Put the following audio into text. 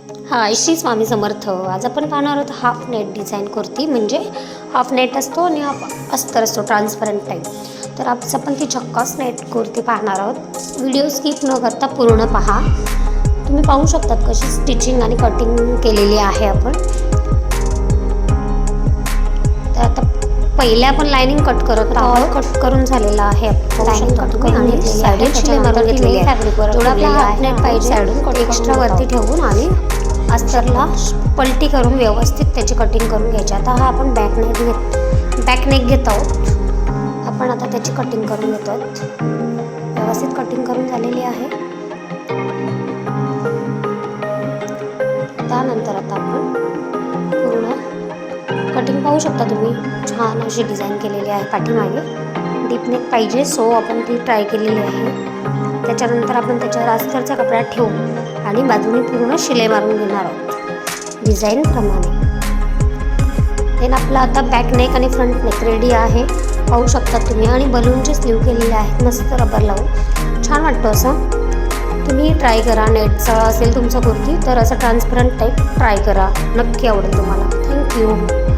हाय श्री स्वामी समर्थ. आज आपण पाहणार आहोत हाफ नेट डिझाईन कुर्ती. म्हणजे हाफ नेट असतो आणि हाफ अस्तर असतो, ट्रान्सपरंट टाईप. तर आज आपण ती झक्कास नेट कुर्ती पाहणार आहोत. व्हिडिओ स्किप न करता पूर्ण पहा. तुम्ही पाहू शकतात कशी स्टिचिंग आणि कटिंग केलेली आहे आपण. तर आता पहिले आपण लाइनिंग कट करत आहोत. कट करून झालेला आहे. लाइनिंग कट करून आणि साइडून शिलाई मारून घेतलेली आहे. जेवढा आपला हाफ नेट पाहिजे साइडून एक्स्ट्रा वरती ठेवून आणि अस्तरला पलटी करून व्यवस्थित त्याची कटिंग करून घ्यायची. आता हा आपण बॅक नेक घेत आहोत. आपण आता त्याची कटिंग करून घेतो आहोत. व्यवस्थित कटिंग करून झालेली आहे. त्यानंतर आता आपण पूर्ण कटिंग पाहू शकता तुम्ही. छान अशी डिझाईन केलेली आहे. पाठीमागे डीप नेक पाहिजे सो आपण ती ट्राय केलेली आहे. त्याच्यानंतर आपण त्याच्यावर अस्तरचा कपडा ठेवून आणि बाजूने पूर्ण शिलाई मारून घेणार आहोत डिझाईन प्रमाणे. देन आपला आता बॅक नेक आणि फ्रंट नेक रेडी आहे. पाहू शकता तुम्ही. आणि बलूनचे स्लीव केलेले आहेत मस्त रबर लावून. छान वाटतं असं. तुम्ही ट्राय करा. नेटचा असेल तुमचं कुर्ती तर असं ट्रान्सपरंट टाईप ट्राय करा. नक्की आवडेल तुम्हाला. थँक्यू.